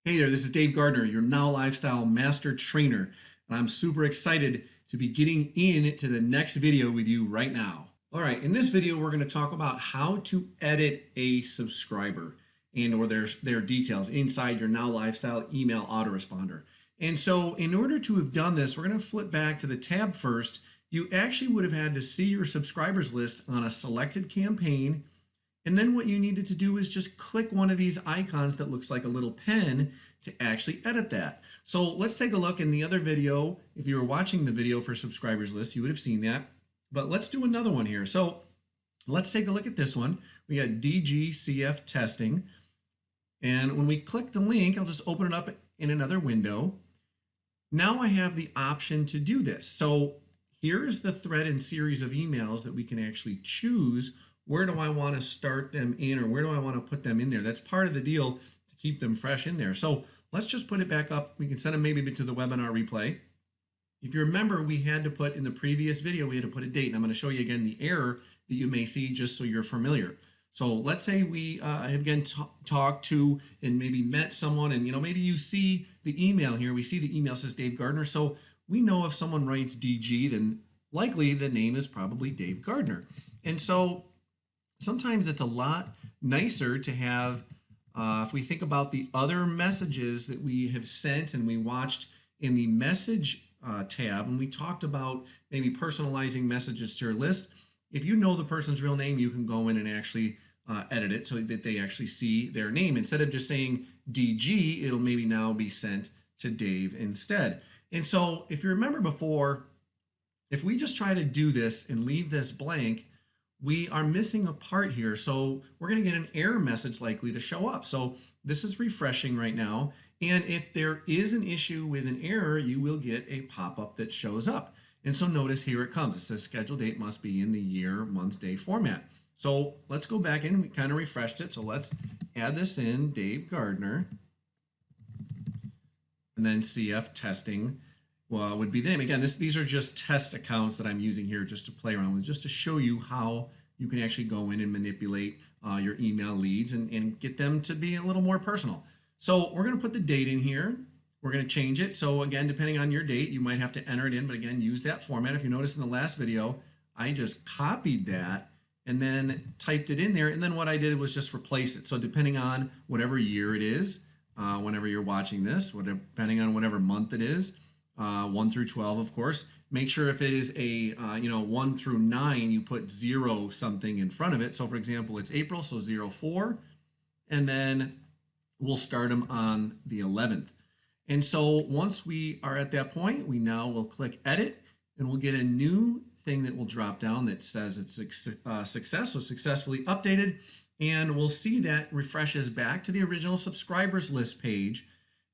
Hey there, this is Dave Gardner, your Now Lifestyle Master Trainer, and I'm super excited to be getting into the next video with you right now. All right, in this video, we're going to talk about how to edit a subscriber or their details inside your Now Lifestyle email autoresponder. And so in order to have done this, we're going to flip back to the tab first. You actually would have had to see your subscribers list on a selected campaign. And then what you needed to do is just click one of these icons that looks like a little pen to actually edit that. So let's take a look in the other video. If you were watching the video for subscribers list, you would have seen that. But let's do another one here. So let's take a look at this one. We got DGCF testing. And when we click the link, I'll just open it up in another window. Now I have the option to do this. So here is the thread and series of emails that we can actually choose. Where do I want to start them in, or where do I want to put them in there? That's part of the deal to keep them fresh in there. So let's just put it back up. We can send them maybe to the webinar replay. If you remember, we had to put in the previous video, we had to put a date. And I'm going to show you again the error that you may see just so you're familiar. So let's say we have again talked to and maybe met someone, and maybe you see the email here. We see the email says Dave Gardner. So we know if someone writes DG, then likely the name is probably Dave Gardner. And so sometimes it's a lot nicer to have, if we think about the other messages that we have sent and we watched in the message tab, and we talked about maybe personalizing messages to your list. If you know the person's real name, you can go in and actually edit it so that they actually see their name. Instead of just saying DG, it'll maybe now be sent to Dave instead. And so if you remember before, if we just try to do this and leave this blank, we are missing a part here. So we're going to get an error message likely to show up. So this is refreshing right now. And if there is an issue with an error, you will get a pop-up that shows up. And so notice here it comes. It says schedule date must be in the year, month, day format. So let's go back in. We kind of refreshed it. So let's add this in, Dave Gardner, and then CF testing. Well, would be the name. Again, these are just test accounts that I'm using here just to play around with, just to show you how you can actually go in and manipulate your email leads and get them to be a little more personal. So we're going to put the date in here. We're going to change it. So again, depending on your date, you might have to enter it in, but again, use that format. If you notice in the last video, I just copied that and then typed it in there. And then what I did was just replace it. So depending on whatever year it is, whenever you're watching this, depending on whatever month it is, 1 through 12, of course. Make sure if it is a 1 through 9, you put 0 something in front of it. So for example, it's April, so 04, and then we'll start them on the 11th. And so once we are at that point, we now will click edit, and we'll get a new thing that will drop down that says it's success, so successfully updated, and we'll see that refreshes back to the original subscribers list page.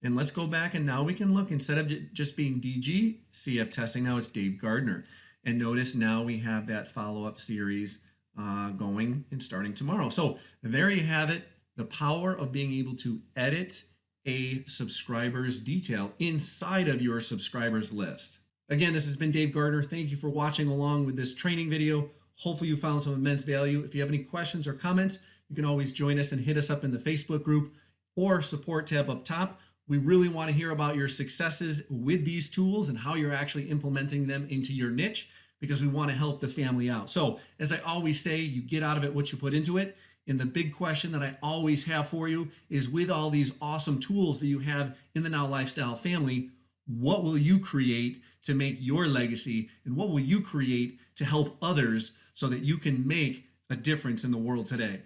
And let's go back, and now we can look, instead of just being DG CF testing, now it's Dave Gardner. And notice now we have that follow-up series going and starting tomorrow. So there you have it, the power of being able to edit a subscriber's detail inside of your subscribers list. Again, this has been Dave Gardner. Thank you for watching along with this training video. Hopefully you found some immense value. If you have any questions or comments, you can always join us and hit us up in the Facebook group or support tab up top. We really want to hear about your successes with these tools and how you're actually implementing them into your niche, because we want to help the family out. So as I always say, you get out of it what you put into it. And the big question that I always have for you is, with all these awesome tools that you have in the Now Lifestyle family, what will you create to make your legacy, and what will you create to help others so that you can make a difference in the world today?